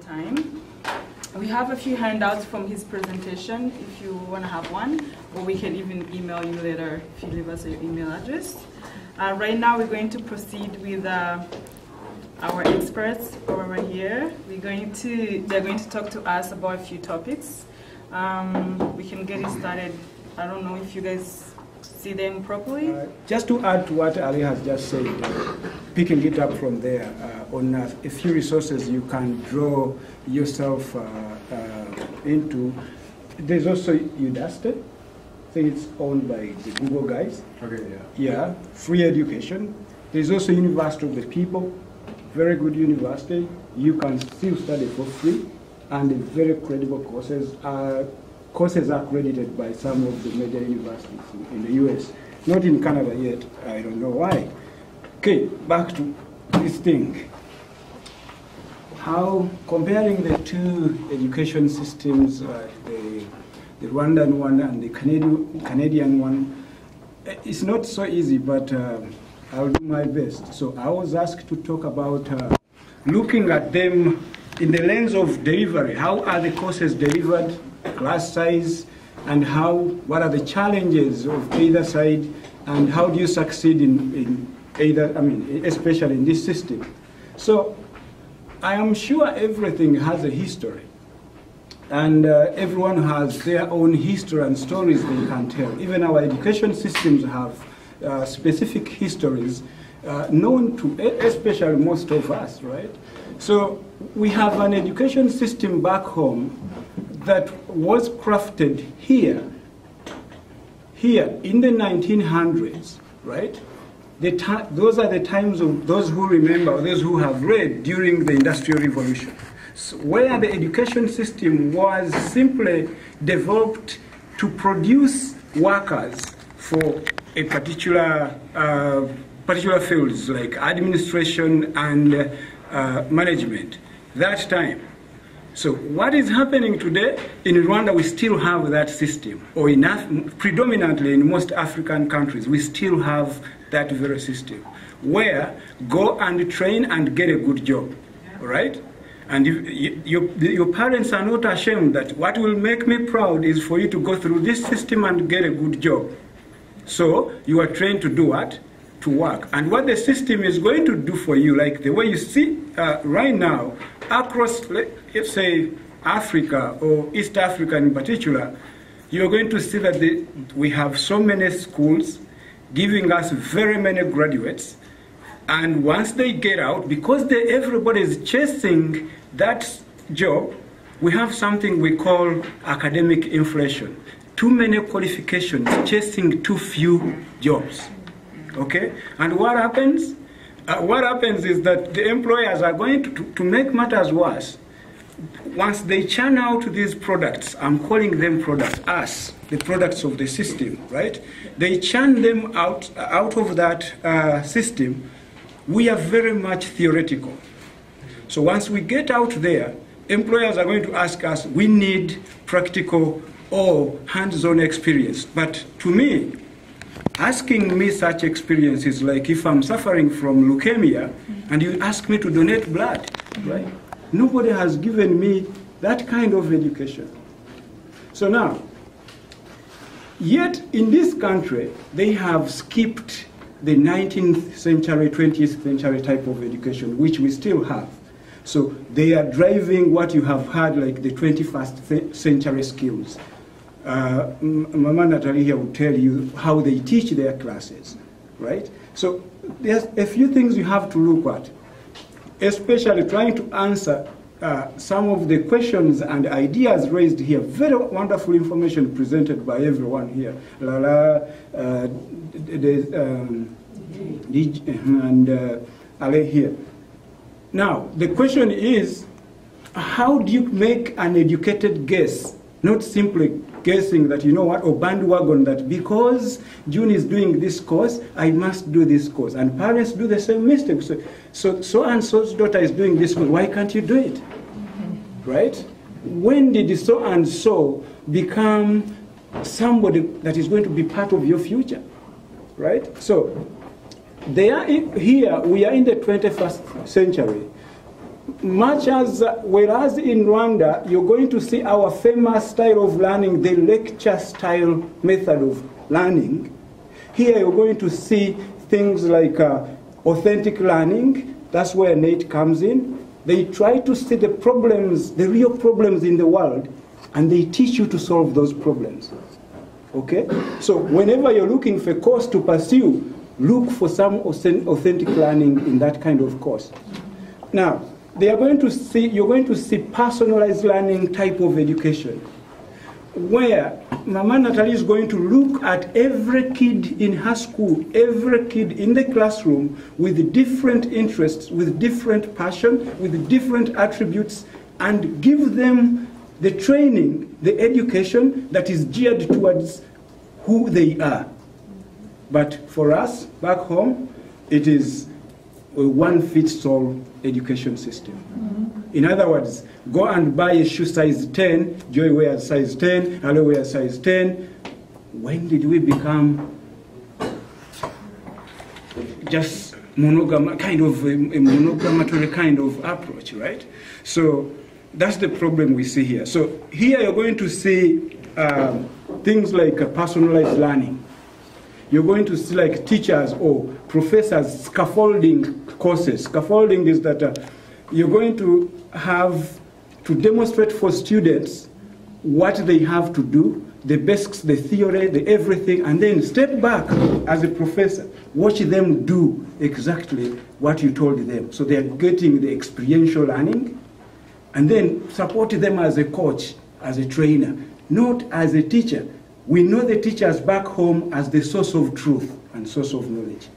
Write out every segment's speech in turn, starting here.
time. We have a few handouts from his presentation if you want to have one, or we can even email you later if you leave us your email address. Right now we're going to proceed with our experts over here. They're going to talk to us about a few topics. We can get it started. I don't know if you guys see them properly. Just to add to what Ali has just said, picking it up from there, on a few resources you can draw yourself into. There's also Udacity. I think it's owned by the Google guys. Okay, yeah. Yeah, free education. There's also University of the People, very good university. You can still study for free, and very credible courses. Courses are accredited by some of the major universities in the US. Not in Canada yet, I don't know why. Okay, back to this thing. How, comparing the two education systems, the Rwandan one and the Canadian one, it's not so easy, but I'll do my best. So I was asked to talk about looking at them in the lens of delivery. How are the courses delivered, class size, and what are the challenges of either side, and how do you succeed in either, especially in this system. So I am sure everything has a history, and everyone has their own history and stories they can tell. Even our education systems have specific histories known to, especially most of us, right? So we have an education system back home that was crafted here in the 1900s, right? Those are the times of those who remember, or those who have read during the Industrial Revolution, so where the education system was simply developed to produce workers for a particular fields like administration and management that time. So what is happening today in Rwanda? We still have that system, or predominantly in most African countries, we still have that very system, where go and train and get a good job, all right? And your parents are not ashamed that what will make me proud is for you to go through this system and get a good job. So you are trained to do what? To work. And what the system is going to do for you, like the way you see right now, across, let's say, Africa or East Africa in particular, you're going to see that we have so many schools giving us very many graduates. And once they get out, because everybody is chasing that job, we have something we call academic inflation. Too many qualifications, chasing too few jobs. Okay? And what happens? What happens is that the employers are going to make matters worse. Once they churn out these products, I'm calling them products, the products of the system, right? They churn them out of that system. We are very much theoretical. So once we get out there, employers are going to ask us, we need practical or hands-on experience. But to me, asking me such experience is like if I'm suffering from leukemia and you ask me to donate blood, right? Nobody has given me that kind of education. So now, yet in this country, they have skipped the 19th century, 20th century type of education, which we still have. So they are driving what you have heard like the 21st century skills. Mama Natalie here will tell you how they teach their classes, right? So there's a few things you have to look at, especially trying to answer some of the questions and ideas raised here. Very wonderful information presented by everyone here. Lala, and Ale here. Now, the question is, how do you make an educated guess? Not simply guessing that, you know what, or bandwagon that because June is doing this course, I must do this course. And parents do the same mistake. So and so's daughter is doing this course, why can't you do it? Right? When did so and so become somebody that is going to be part of your future? Right? So they are here, we are in the 21st century. much as, whereas in Rwanda, you're going to see our famous style of learning, the lecture style method of learning. Here you're going to see things like authentic learning. That's where Nate comes in. They try to see the problems, the real problems in the world, and they teach you to solve those problems. Okay? So whenever you're looking for a course to pursue, look for some authentic learning in that kind of course. Now, you're going to see personalized learning type of education, where Mama Natalie is going to look at every kid in her school, every kid in the classroom with different interests, with different passion, with different attributes, and give them the training, the education that is geared towards who they are. But for us, back home, it is a one-fits-all education system. In other words, go and buy a shoe size 10, Joy wears size 10, Hello wears size 10. When did we become just kind of a monogramatory kind of approach, right? So that's the problem we see here. So here you're going to see things like personalized learning. You're going to see like teachers or professors scaffolding courses. Scaffolding is that you're going to have to demonstrate for students what they have to do, the basics, the theory, the everything, and then step back as a professor, watch them do exactly what you told them. So they're getting the experiential learning, and then support them as a coach, as a trainer, not as a teacher. We know the teachers back home as the source of truth and source of knowledge,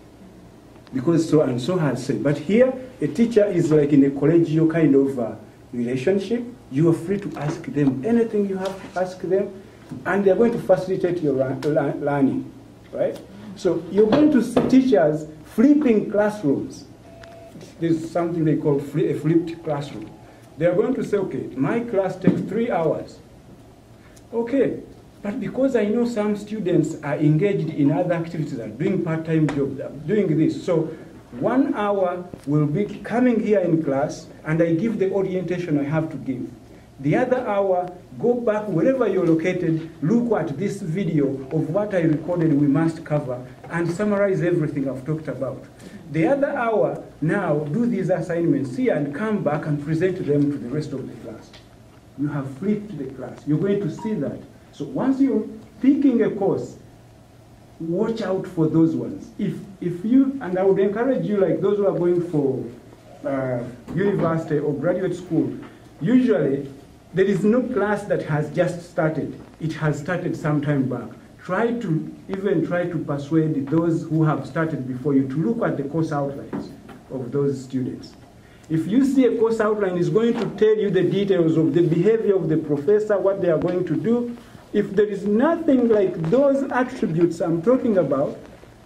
because so and so has said. But here, a teacher is like in a collegial kind of relationship. You are free to ask them anything you have to ask them, and they're going to facilitate your learning, right? So you're going to see teachers flipping classrooms. There's something they call a flipped classroom. They're going to say, okay, my class takes 3 hours. Okay. But because I know some students are engaged in other activities, are doing part-time jobs, are doing this, so 1 hour will be coming here in class, and I give the orientation I have to give. The other hour, go back wherever you're located, look at this video of what I recorded we must cover, and summarize everything I've talked about. The other hour, now, do these assignments here and come back and present them to the rest of the class. You have flipped the class. You're going to see that. So once you're picking a course, watch out for those ones. If you, and I would encourage you, like those who are going for university or graduate school, usually there is no class that has just started. It has started some time back. Try to persuade those who have started before you to look at the course outlines of those students. If you see a course outline is going to tell you the details of the behavior of the professor, what they are going to do, if there is nothing like those attributes I'm talking about,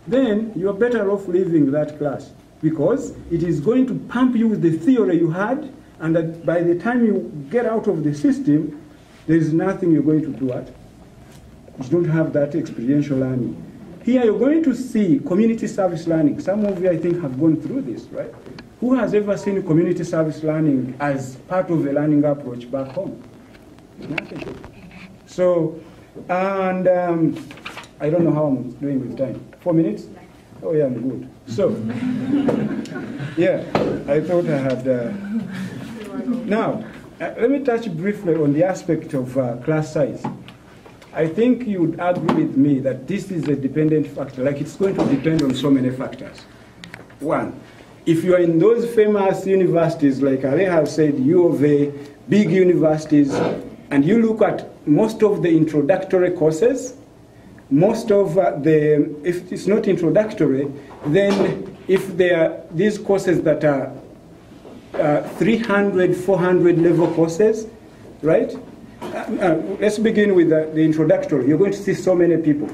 then you're better off leaving that class, because it is going to pump you with the theory you had, and that by the time you get out of the system, there is nothing you're going to do at. You don't have that experiential learning. Here you're going to see community service learning. Some of you, I think, have gone through this, right? Who has ever seen community service learning as part of a learning approach back home? Nothing. So, and I don't know how I'm doing with time. 4 minutes? Oh yeah, I'm good. So, yeah, I thought I had... Now, let me touch briefly on the aspect of class size. I think you would agree with me that this is a dependent factor, like it's going to depend on so many factors. One, if you are in those famous universities, like I have said, U of A, big universities, and you look at most of the introductory courses, most of if it's not introductory, then if there are these courses that are 300, 400 level courses, right? Let's begin with the introductory. You're going to see so many people,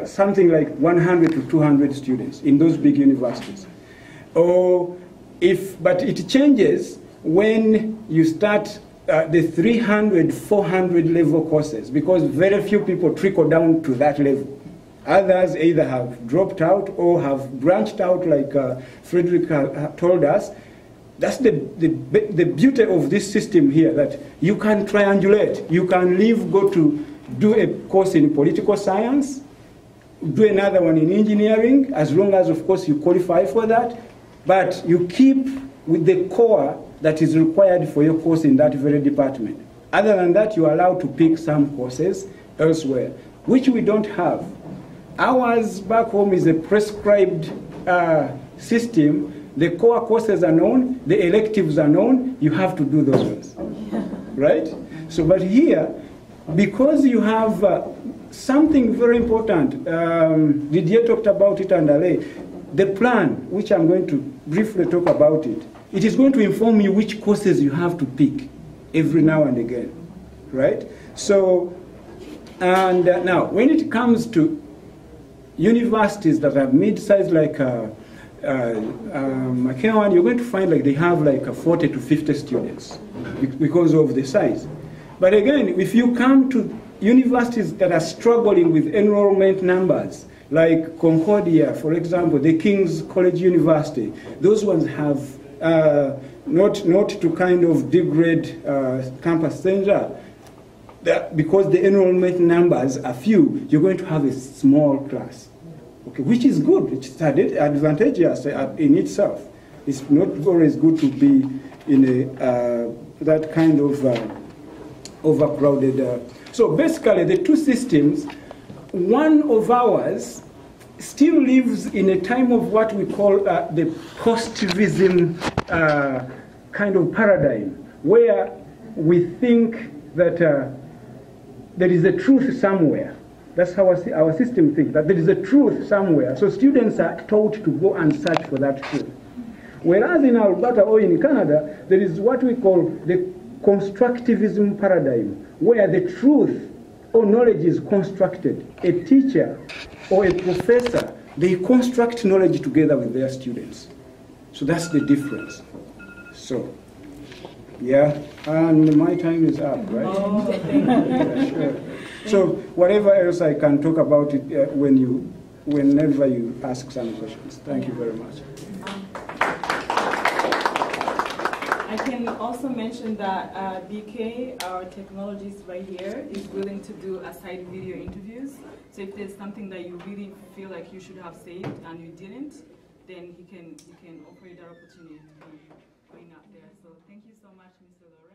something like 100 to 200 students in those big universities. But it changes when you start the 300, 400 level courses, because very few people trickle down to that level. Others either have dropped out or have branched out, like Frederick told us. That's the beauty of this system here, that you can triangulate. You can leave, go to do a course in political science, do another one in engineering, as long as, of course, you qualify for that. But you keep with the core that is required for your course in that very department. Other than that, you're allowed to pick some courses elsewhere, which we don't have. Ours back home is a prescribed system. The core courses are known, the electives are known, you have to do those ones, right? So, but here, because you have something very important, Didier talked about it and Ale, the plan, which I'm going to briefly talk about it, it is going to inform you which courses you have to pick every now and again, right? So, and now, when it comes to universities that are mid-sized like McKeown, you're going to find like they have like 40 to 50 students because of the size. But again, if you come to universities that are struggling with enrollment numbers, like Concordia, for example, the King's College University, those ones have not to kind of degrade campus center, because the enrollment numbers are few, you're going to have a small class, okay, which is good. It's advantageous in itself. It's not always good to be in that kind of overcrowded. So basically, the two systems, one of ours still lives in a time of what we call the positivism kind of paradigm, where we think that there is a truth somewhere. That's how our system thinks, that there is a truth somewhere. So students are taught to go and search for that truth. Whereas in Alberta or in Canada, there is what we call the constructivism paradigm, where the truth or knowledge is constructed. A teacher or a professor, they construct knowledge together with their students. So that's the difference. So, yeah, and my time is up, right? Oh, thank you. Yeah, sure. So whatever else I can talk about it whenever you ask some questions. Thank you very much. I can also mention that BK, our technologist right here, is willing to do aside video interviews. So if there's something that you really feel like you should have saved and you didn't, then he can offer you that opportunity to be going out there. So thank you so much, Mr. Lawrence.